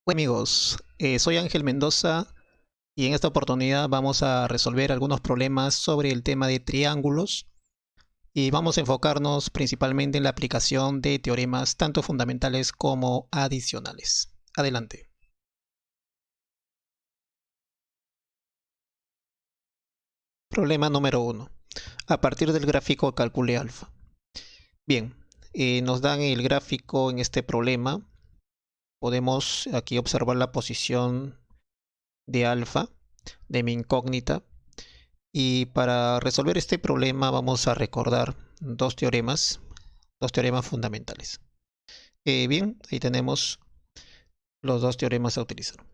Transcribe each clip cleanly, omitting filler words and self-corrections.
Hola amigos, soy Ángel Mendoza y en esta oportunidad vamos a resolver algunos problemas sobre el tema de triángulos y vamos a enfocarnos principalmente en la aplicación de teoremas tanto fundamentales como adicionales. Adelante. Problema número 1. A partir del gráfico calcule alfa. Bien, nos dan el gráfico en este problema. Podemos aquí observar la posición de alfa, de mi incógnita. Y para resolver este problema vamos a recordar dos teoremas fundamentales. Bien, ahí tenemos los dos teoremas a utilizar.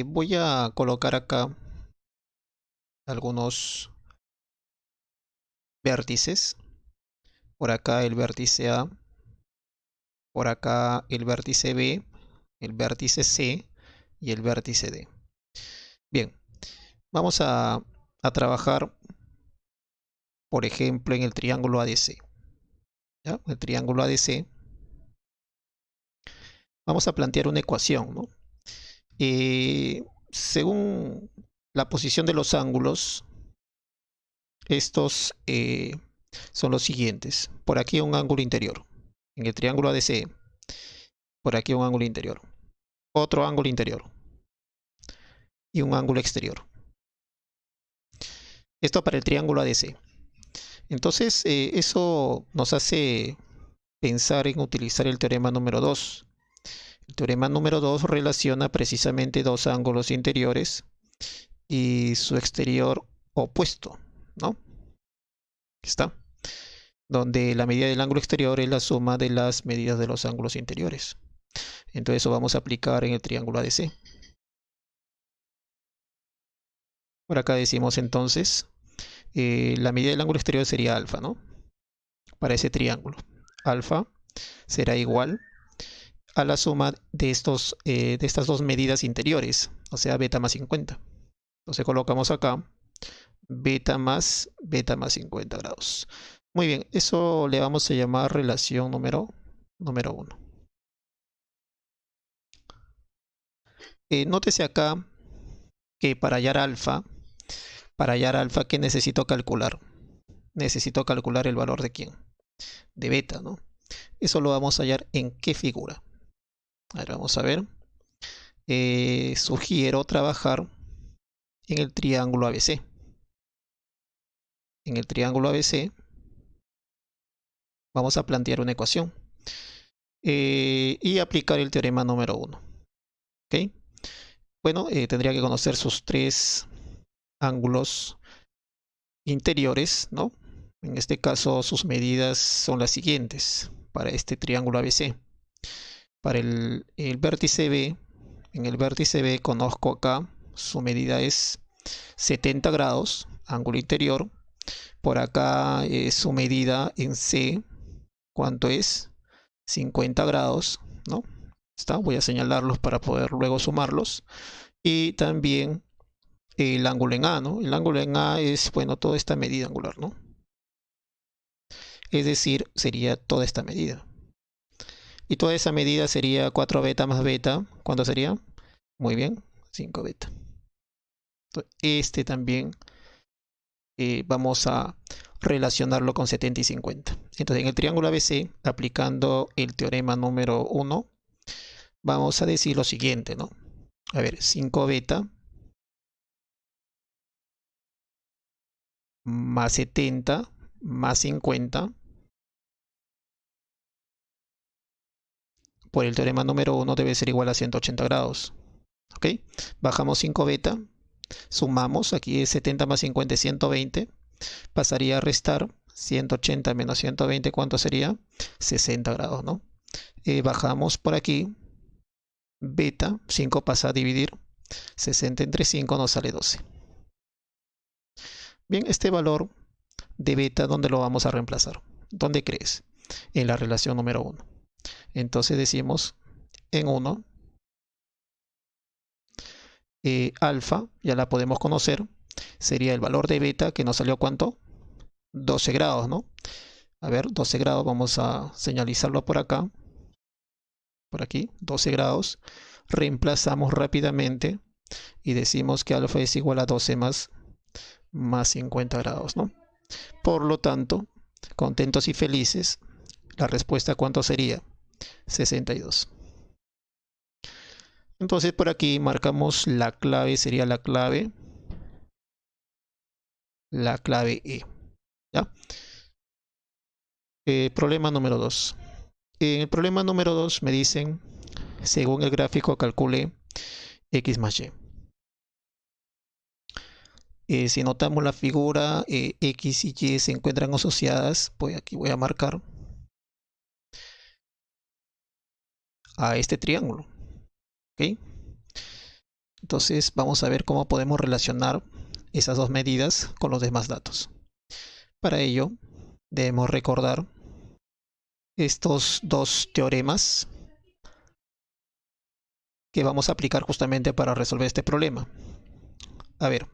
Voy a colocar acá algunos vértices. Por acá el vértice A, por acá el vértice B, el vértice C y el vértice D. Bien, vamos a trabajar, por ejemplo, en el triángulo ADC. ¿Ya? El triángulo ADC. Vamos a plantear una ecuación, ¿no? Según la posición de los ángulos, estos son los siguientes. Por aquí un ángulo interior. En el triángulo ADC, por aquí un ángulo interior. Otro ángulo interior. Y un ángulo exterior. Esto para el triángulo ADC. Entonces, eso nos hace pensar en utilizar el teorema número 2. El teorema número 2 relaciona precisamente dos ángulos interiores y su exterior opuesto, ¿no? Aquí está. Donde la medida del ángulo exterior es la suma de las medidas de los ángulos interiores. Entonces eso vamos a aplicar en el triángulo ADC. Por acá decimos entonces, la medida del ángulo exterior sería alfa, ¿no? Para ese triángulo. Alfa será igual a la suma de estas dos medidas interiores, o sea, beta más 50. Entonces colocamos acá beta más 50 grados. Muy bien, eso le vamos a llamar relación número 1. Nótese acá que para hallar alfa, ¿qué necesito calcular? Necesito calcular el valor de quién, de beta, ¿no? Eso lo vamos a hallar en qué figura. Ahora vamos a ver. Sugiero trabajar en el triángulo ABC. En el triángulo ABC vamos a plantear una ecuación y aplicar el teorema número 1. ¿Ok? Bueno, tendría que conocer sus tres ángulos interiores, ¿no? En este caso sus medidas son las siguientes para este triángulo ABC. Para el vértice B, en el vértice B conozco acá, su medida es 70 grados, ángulo interior. Por acá su medida en C, ¿cuánto es? 50 grados, ¿no? Está, voy a señalarlos para poder luego sumarlos. Y también el ángulo en A, ¿no? El ángulo en A es, bueno, toda esta medida angular, ¿no? Es decir, sería toda esta medida. Y toda esa medida sería 4 beta más beta. ¿Cuánto sería? Muy bien, 5 beta. Entonces, este también vamos a relacionarlo con 70 y 50. Entonces, en el triángulo ABC, aplicando el teorema número 1, vamos a decir lo siguiente, ¿no? A ver, 5 beta más 70 más 50 por el teorema número 1 debe ser igual a 180 grados. ¿Ok? Bajamos 5 beta, sumamos, aquí es 70 más 50 es 120, pasaría a restar 180 menos 120, ¿cuánto sería? 60 grados, ¿no? Bajamos por aquí, beta, 5 pasa a dividir, 60 entre 5 nos sale 12. Bien, este valor de beta, ¿dónde lo vamos a reemplazar? ¿Dónde crees? En la relación número 1. Entonces decimos en 1, alfa, ya la podemos conocer, sería el valor de beta que nos salió ¿cuánto? 12 grados, ¿no? A ver, 12 grados, vamos a señalizarlo por acá. por aquí, 12 grados, reemplazamos rápidamente y decimos que alfa es igual a 12 más 50 grados, ¿no? Por lo tanto, contentos y felices, la respuesta ¿cuánto sería? 62. Entonces por aquí marcamos la clave, sería la clave E. ¿Ya? Problema número 2. En el problema número 2 me dicen, según el gráfico calcule x más y. Si notamos la figura, x y y se encuentran asociadas, pues aquí voy a marcar a este triángulo. ¿Ok? Entonces vamos a ver cómo podemos relacionar esas dos medidas con los demás datos. Para ello debemos recordar estos dos teoremas que vamos a aplicar justamente para resolver este problema. A ver,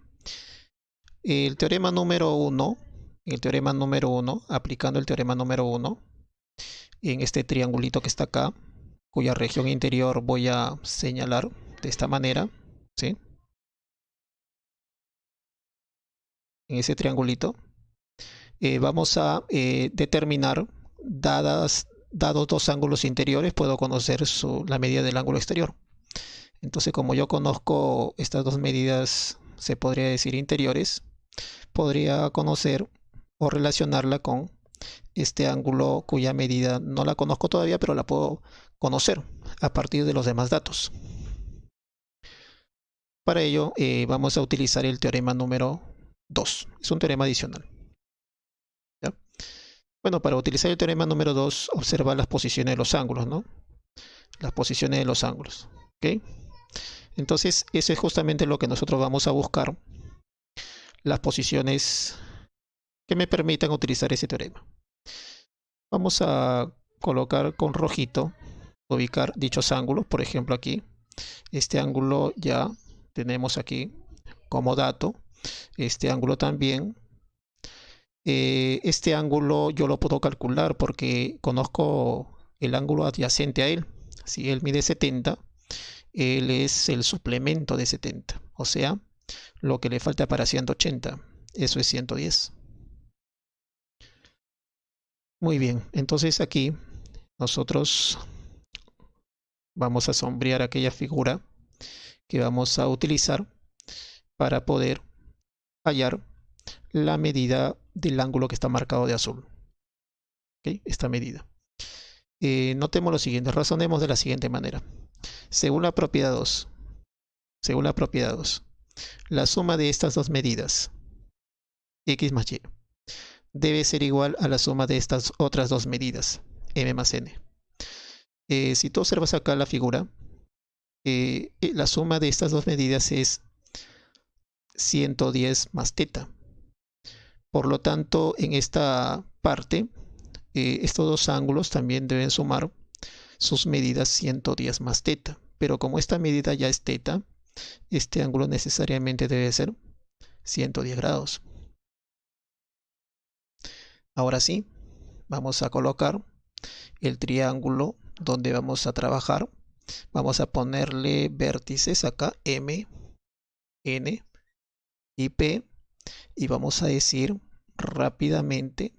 el teorema número 1, aplicando el teorema número 1 en este triangulito que está acá, cuya región interior voy a señalar de esta manera, ¿sí? En ese triangulito vamos a determinar, dados dos ángulos interiores, puedo conocer la medida del ángulo exterior. Entonces, como yo conozco estas dos medidas, se podría decir interiores, podría conocer o relacionarla con este ángulo cuya medida no la conozco todavía, pero la puedo conocer a partir de los demás datos. Para ello vamos a utilizar el teorema número 2. Es un teorema adicional. ¿Ya? Bueno, para utilizar el teorema número 2, observa las posiciones de los ángulos, ¿no? Las posiciones de los ángulos. ¿Ok? Entonces, eso es justamente lo que nosotros vamos a buscar. Las posiciones que me permitan utilizar ese teorema. Vamos a colocar con rojito, ubicar dichos ángulos. Por ejemplo, aquí, este ángulo ya tenemos aquí como dato. Este ángulo también. Este ángulo yo lo puedo calcular porque conozco el ángulo adyacente a él. Si él mide 70, él es el suplemento de 70. O sea, lo que le falta para 180. Eso es 110. Muy bien, entonces aquí nosotros vamos a sombrear aquella figura que vamos a utilizar para poder hallar la medida del ángulo que está marcado de azul. ¿Okay? Esta medida. Notemos lo siguiente, razonemos de la siguiente manera. Según la propiedad 2, la suma de estas dos medidas, x más y, debe ser igual a la suma de estas otras dos medidas, m más n. Si tú observas acá la figura, la suma de estas dos medidas es 110 más teta. Por lo tanto, en esta parte, estos dos ángulos también deben sumar sus medidas 110 más teta. Pero como esta medida ya es teta, este ángulo necesariamente debe ser 110 grados. Ahora sí, vamos a colocar el triángulo donde vamos a trabajar. Vamos a ponerle vértices acá, M, N y P. Y vamos a decir rápidamente,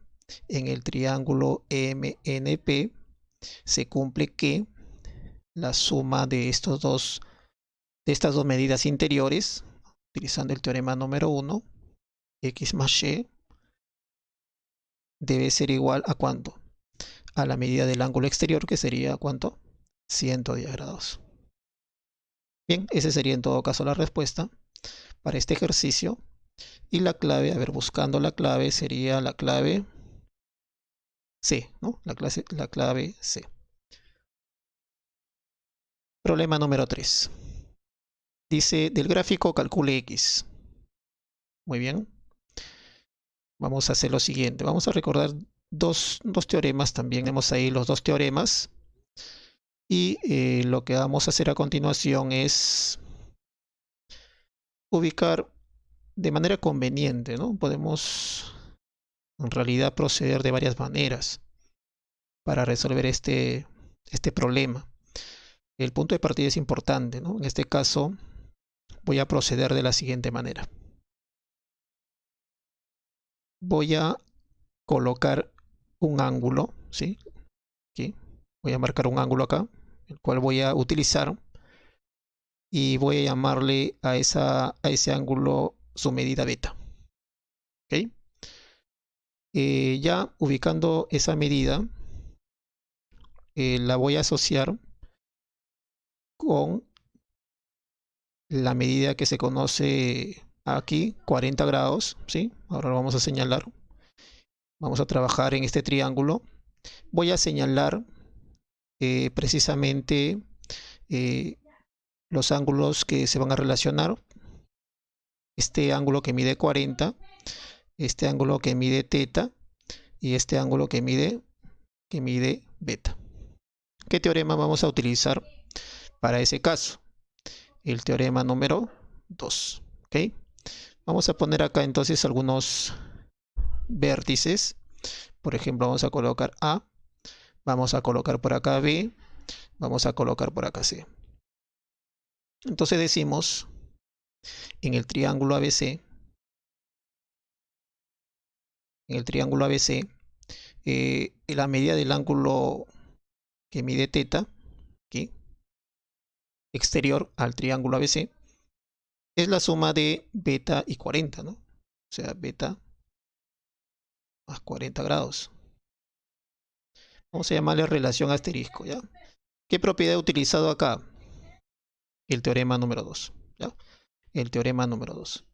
en el triángulo MNP se cumple que la suma de estas dos medidas interiores, utilizando el teorema número 1, x más y, debe ser igual a ¿cuánto? A la medida del ángulo exterior, que sería ¿cuánto? 110 grados. Bien, esa sería en todo caso la respuesta para este ejercicio. Y la clave, a ver, buscando la clave, sería la clave C, ¿no? La clave C. Problema número 3. Dice, del gráfico calcule X. Muy bien. Vamos a hacer lo siguiente. Vamos a recordar dos teoremas también. Tenemos ahí los dos teoremas. Y lo que vamos a hacer a continuación es ubicar de manera conveniente, ¿no? Podemos en realidad proceder de varias maneras para resolver este problema. El punto de partida es importante, ¿no? En este caso voy a proceder de la siguiente manera. Voy a colocar un ángulo, ¿sí? Aquí. Voy a marcar un ángulo acá, el cual voy a utilizar y voy a llamarle a ese ángulo su medida beta. ¿Ok? Ya ubicando esa medida, la voy a asociar con la medida que se conoce aquí, 40 grados, ¿sí? Ahora lo vamos a señalar. Vamos a trabajar en este triángulo. Voy a señalar precisamente los ángulos que se van a relacionar. Este ángulo que mide 40, este ángulo que mide teta y este ángulo que mide beta. ¿Qué teorema vamos a utilizar para ese caso? El teorema número 2. ¿Ok? Vamos a poner acá entonces algunos vértices. Por ejemplo, vamos a colocar A, vamos a colocar por acá B, vamos a colocar por acá C. Entonces decimos, en el triángulo ABC, la medida del ángulo que mide teta, aquí, exterior al triángulo ABC, es la suma de beta y 40, ¿no? O sea, beta más 40 grados. Vamos a llamarle relación asterisco, ¿ya? ¿Qué propiedad he utilizado acá? El teorema número 2, ¿ya? El teorema número 2.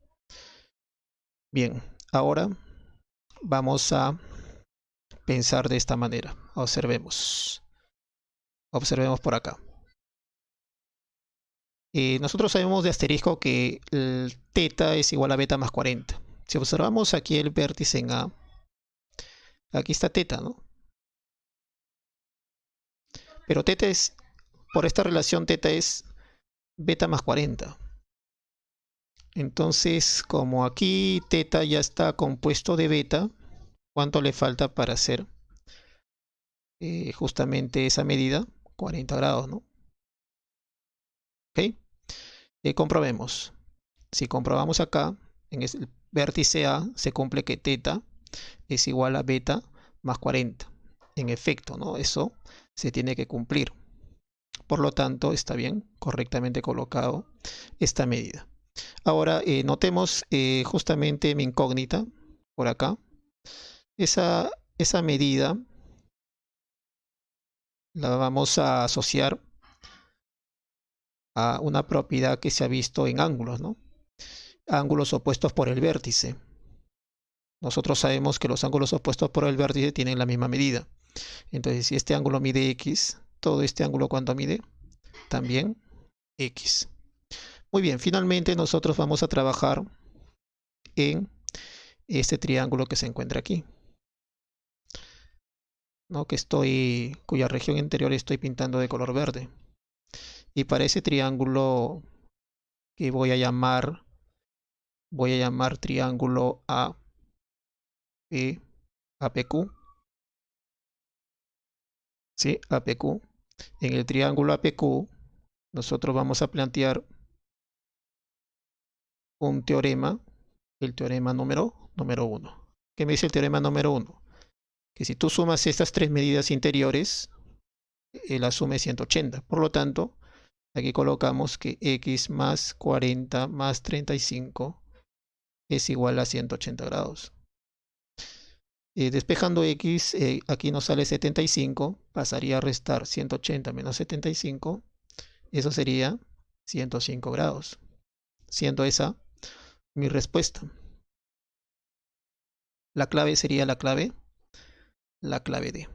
Bien, ahora vamos a pensar de esta manera. Observemos. Observemos por acá. Nosotros sabemos de asterisco que el teta es igual a beta más 40. Si observamos aquí el vértice en A, aquí está teta, ¿no? Pero teta es, por esta relación teta es beta más 40. Entonces, como aquí teta ya está compuesto de beta, ¿cuánto le falta para hacer justamente esa medida? 40 grados, ¿no? ¿Ok? Comprobemos. Si comprobamos acá, en el vértice A se cumple que teta es igual a beta más 40. En efecto, ¿no? Eso se tiene que cumplir. Por lo tanto, está bien, correctamente colocado esta medida. Ahora, notemos justamente mi incógnita por acá. Esa medida la vamos a asociar a una propiedad que se ha visto en ángulos, ¿no? Ángulos opuestos por el vértice. Nosotros sabemos que los ángulos opuestos por el vértice tienen la misma medida. Entonces, si este ángulo mide X, todo este ángulo, ¿cuánto mide? También X. Muy bien, finalmente nosotros vamos a trabajar en este triángulo que se encuentra aquí, ¿no? Cuya región interior estoy pintando de color verde. Y para ese triángulo que voy a llamar triángulo APQ. ¿Sí? APQ. En el triángulo APQ nosotros vamos a plantear un teorema, el teorema número 1. ¿Qué me dice el teorema número 1? Que si tú sumas estas tres medidas interiores, la suma es 180. Por lo tanto, aquí colocamos que X más 40 más 35 es igual a 180 grados. Despejando X, aquí nos sale 75, pasaría a restar 180 menos 75, eso sería 105 grados, siendo esa mi respuesta. La clave sería la clave D.